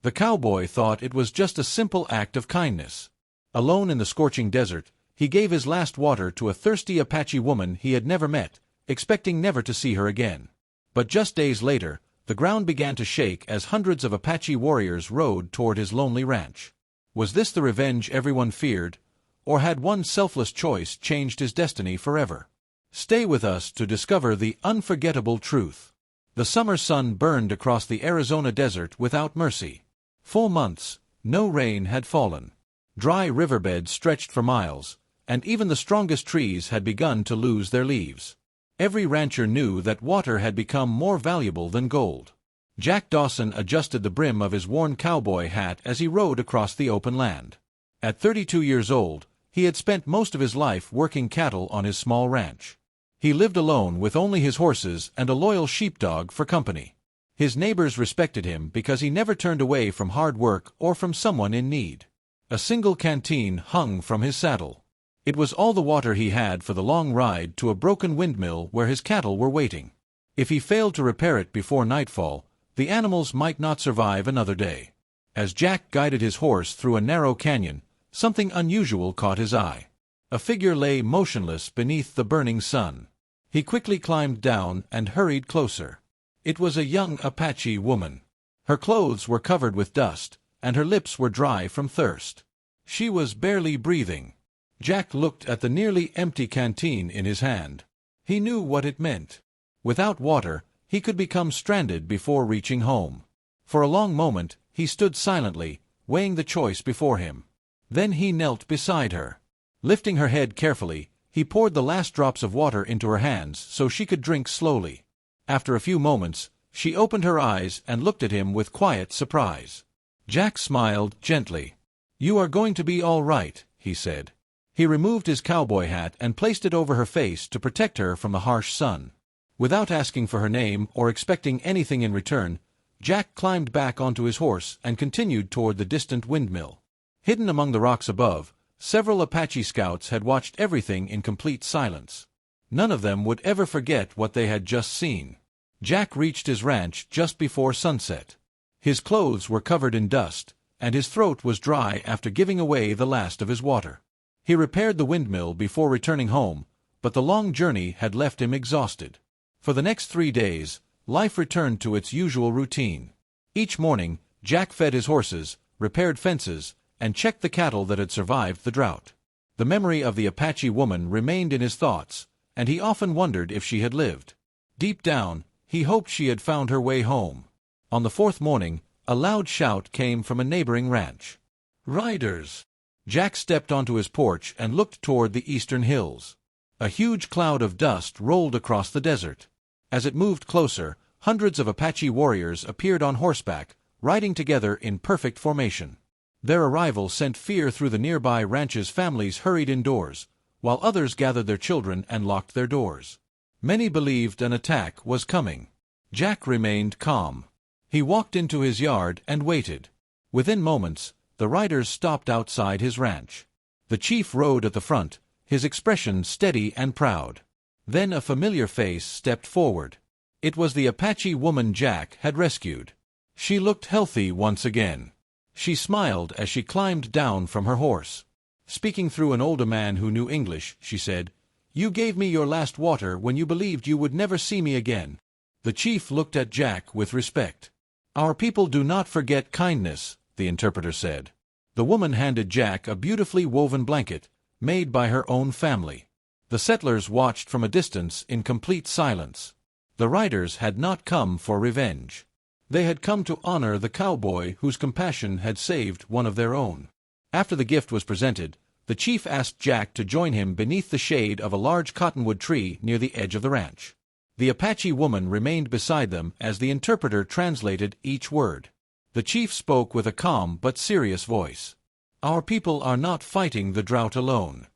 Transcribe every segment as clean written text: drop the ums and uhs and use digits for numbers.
The cowboy thought it was just a simple act of kindness. Alone in the scorching desert, he gave his last water to a thirsty Apache woman he had never met, expecting never to see her again. But just days later, the ground began to shake as hundreds of Apache warriors rode toward his lonely ranch. Was this the revenge everyone feared, or had one selfless choice changed his destiny forever? Stay with us to discover the unforgettable truth. The summer sun burned across the Arizona desert without mercy. For months, no rain had fallen. Dry riverbeds stretched for miles, and even the strongest trees had begun to lose their leaves. Every rancher knew that water had become more valuable than gold. Jack Dawson adjusted the brim of his worn cowboy hat as he rode across the open land. At 32 years old, he had spent most of his life working cattle on his small ranch. He lived alone with only his horses and a loyal sheepdog for company. His neighbors respected him because he never turned away from hard work or from someone in need. A single canteen hung from his saddle. It was all the water he had for the long ride to a broken windmill where his cattle were waiting. If he failed to repair it before nightfall, the animals might not survive another day. As Jack guided his horse through a narrow canyon, something unusual caught his eye. A figure lay motionless beneath the burning sun. He quickly climbed down and hurried closer. It was a young Apache woman. Her clothes were covered with dust, and her lips were dry from thirst. She was barely breathing. Jack looked at the nearly empty canteen in his hand. He knew what it meant. Without water, he could become stranded before reaching home. For a long moment, he stood silently, weighing the choice before him. Then he knelt beside her. Lifting her head carefully, he poured the last drops of water into her hands so she could drink slowly. After a few moments, she opened her eyes and looked at him with quiet surprise. Jack smiled gently. "You are going to be all right," he said. He removed his cowboy hat and placed it over her face to protect her from the harsh sun. Without asking for her name or expecting anything in return, Jack climbed back onto his horse and continued toward the distant windmill. Hidden among the rocks above, several Apache scouts had watched everything in complete silence. None of them would ever forget what they had just seen. Jack reached his ranch just before sunset. His clothes were covered in dust, and his throat was dry after giving away the last of his water. He repaired the windmill before returning home, but the long journey had left him exhausted. For the next 3 days, life returned to its usual routine. Each morning, Jack fed his horses, repaired fences, and checked the cattle that had survived the drought. The memory of the Apache woman remained in his thoughts, and he often wondered if she had lived. Deep down, he hoped she had found her way home. On the 4th morning, a loud shout came from a neighboring ranch. "Riders!" Jack stepped onto his porch and looked toward the eastern hills. A huge cloud of dust rolled across the desert. As it moved closer, hundreds of Apache warriors appeared on horseback, riding together in perfect formation. Their arrival sent fear through the nearby ranches. Families hurried indoors, while others gathered their children and locked their doors. Many believed an attack was coming. Jack remained calm. He walked into his yard and waited. Within moments, the riders stopped outside his ranch. The chief rode at the front, his expression steady and proud. Then a familiar face stepped forward. It was the Apache woman Jack had rescued. She looked healthy once again. She smiled as she climbed down from her horse. Speaking through an older man who knew English, she said, "You gave me your last water when you believed you would never see me again." The chief looked at Jack with respect. "Our people do not forget kindness," the interpreter said. The woman handed Jack a beautifully woven blanket, made by her own family. The settlers watched from a distance in complete silence. The riders had not come for revenge. They had come to honor the cowboy whose compassion had saved one of their own. After the gift was presented, the chief asked Jack to join him beneath the shade of a large cottonwood tree near the edge of the ranch. The Apache woman remained beside them as the interpreter translated each word. The chief spoke with a calm but serious voice. "Our people are not fighting the drought alone."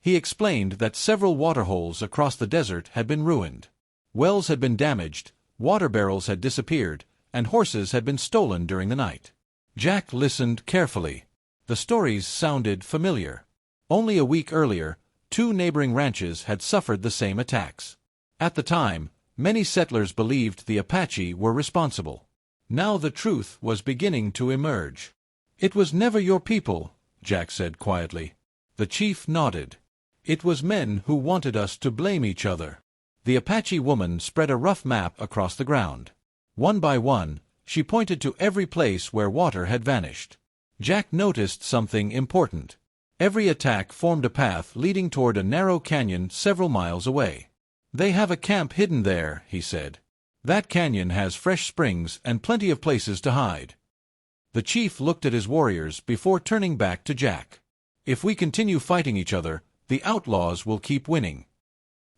He explained that several waterholes across the desert had been ruined. Wells had been damaged, water barrels had disappeared, and horses had been stolen during the night. Jack listened carefully. The stories sounded familiar. Only a week earlier, 2 neighboring ranches had suffered the same attacks. At the time, many settlers believed the Apache were responsible. Now the truth was beginning to emerge. "It was never your people," Jack said quietly. The chief nodded. "It was men who wanted us to blame each other." The Apache woman spread a rough map across the ground. One by one, she pointed to every place where water had vanished. Jack noticed something important. Every attack formed a path leading toward a narrow canyon several miles away. "They have a camp hidden there," he said. "That canyon has fresh springs and plenty of places to hide." The chief looked at his warriors before turning back to Jack. "If we continue fighting each other, the outlaws will keep winning."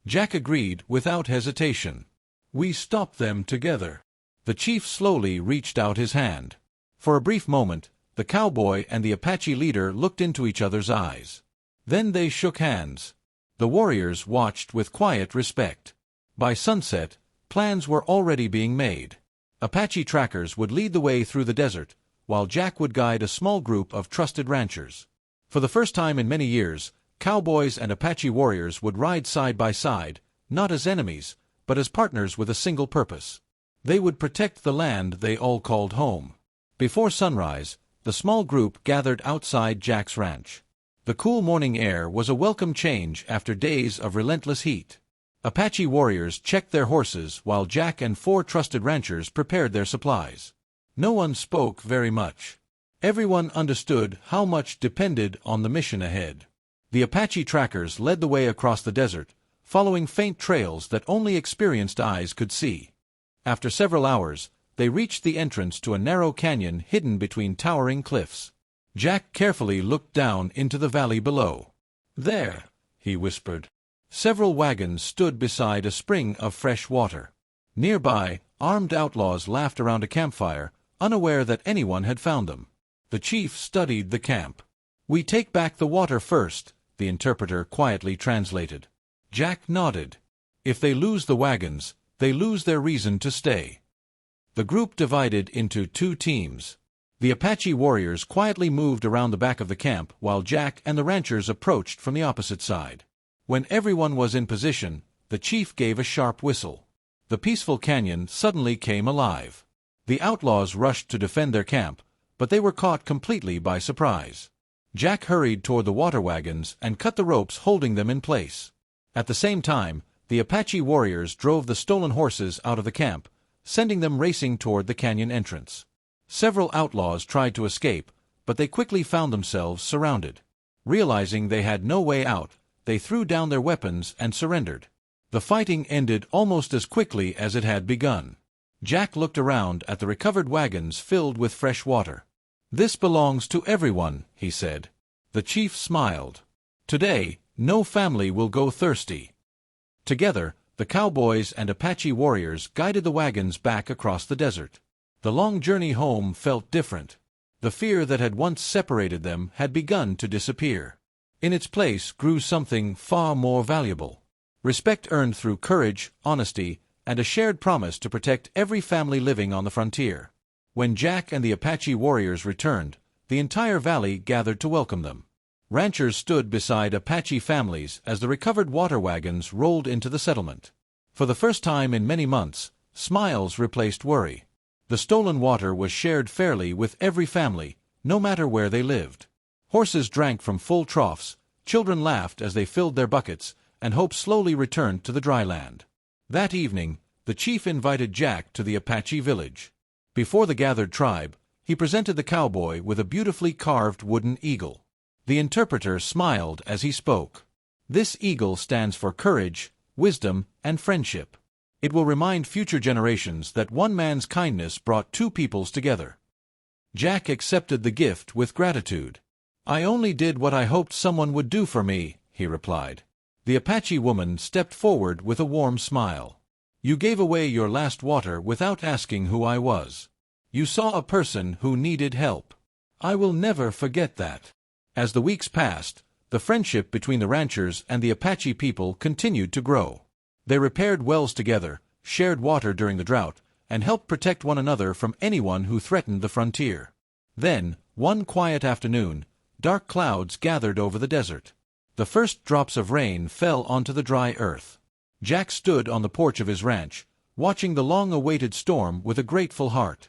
Jack agreed without hesitation. "We stop them together." The chief slowly reached out his hand. For a brief moment, the cowboy and the Apache leader looked into each other's eyes. Then they shook hands. The warriors watched with quiet respect. By sunset, plans were already being made. Apache trackers would lead the way through the desert, while Jack would guide a small group of trusted ranchers. For the first time in many years, cowboys and Apache warriors would ride side by side, not as enemies, but as partners with a single purpose. They would protect the land they all called home. Before sunrise, the small group gathered outside Jack's ranch. The cool morning air was a welcome change after days of relentless heat. Apache warriors checked their horses while Jack and 4 trusted ranchers prepared their supplies. No one spoke very much. Everyone understood how much depended on the mission ahead. The Apache trackers led the way across the desert, following faint trails that only experienced eyes could see. After several hours, they reached the entrance to a narrow canyon hidden between towering cliffs. Jack carefully looked down into the valley below. "There," he whispered. Several wagons stood beside a spring of fresh water. Nearby, armed outlaws laughed around a campfire, unaware that anyone had found them. The chief studied the camp. "We take back the water first," the interpreter quietly translated. Jack nodded. "If they lose the wagons, they lose their reason to stay." The group divided into 2 teams. The Apache warriors quietly moved around the back of the camp while Jack and the ranchers approached from the opposite side. When everyone was in position, the chief gave a sharp whistle. The peaceful canyon suddenly came alive. The outlaws rushed to defend their camp, but they were caught completely by surprise. Jack hurried toward the water wagons and cut the ropes holding them in place. At the same time, the Apache warriors drove the stolen horses out of the camp, sending them racing toward the canyon entrance. Several outlaws tried to escape, but they quickly found themselves surrounded. Realizing they had no way out, they threw down their weapons and surrendered. The fighting ended almost as quickly as it had begun. Jack looked around at the recovered wagons filled with fresh water. "This belongs to everyone," he said. The chief smiled. "Today, no family will go thirsty." Together, the cowboys and Apache warriors guided the wagons back across the desert. The long journey home felt different. The fear that had once separated them had begun to disappear. In its place grew something far more valuable. Respect earned through courage, honesty, and a shared promise to protect every family living on the frontier. When Jack and the Apache warriors returned, the entire valley gathered to welcome them. Ranchers stood beside Apache families as the recovered water wagons rolled into the settlement. For the first time in many months, smiles replaced worry. The stolen water was shared fairly with every family, no matter where they lived. Horses drank from full troughs, children laughed as they filled their buckets, and hope slowly returned to the dry land. That evening, the chief invited Jack to the Apache village. Before the gathered tribe, he presented the cowboy with a beautifully carved wooden eagle. The interpreter smiled as he spoke. "This eagle stands for courage, wisdom, and friendship. It will remind future generations that one man's kindness brought 2 peoples together." Jack accepted the gift with gratitude. "I only did what I hoped someone would do for me," he replied. The Apache woman stepped forward with a warm smile. "You gave away your last water without asking who I was. You saw a person who needed help. I will never forget that." As the weeks passed, the friendship between the ranchers and the Apache people continued to grow. They repaired wells together, shared water during the drought, and helped protect one another from anyone who threatened the frontier. Then, one quiet afternoon, dark clouds gathered over the desert. The first drops of rain fell onto the dry earth. Jack stood on the porch of his ranch, watching the long-awaited storm with a grateful heart.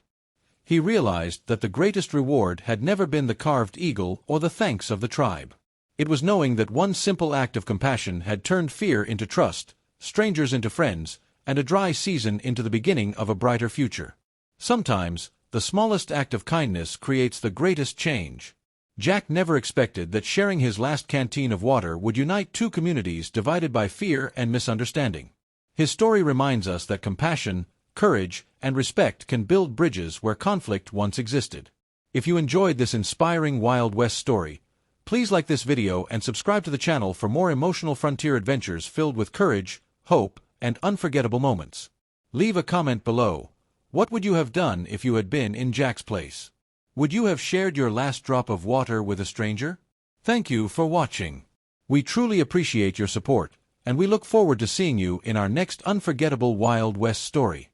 he realized that the greatest reward had never been the carved eagle or the thanks of the tribe. It was knowing that one simple act of compassion had turned fear into trust, strangers into friends, and a dry season into the beginning of a brighter future. Sometimes, the smallest act of kindness creates the greatest change. Jack never expected that sharing his last canteen of water would unite two communities divided by fear and misunderstanding. His story reminds us that compassion, courage, and respect can build bridges where conflict once existed. If you enjoyed this inspiring Wild West story, please like this video and subscribe to the channel for more emotional frontier adventures filled with courage, hope, and unforgettable moments. Leave a comment below. What would you have done if you had been in Jack's place? Would you have shared your last drop of water with a stranger? Thank you for watching. We truly appreciate your support, and we look forward to seeing you in our next unforgettable Wild West story.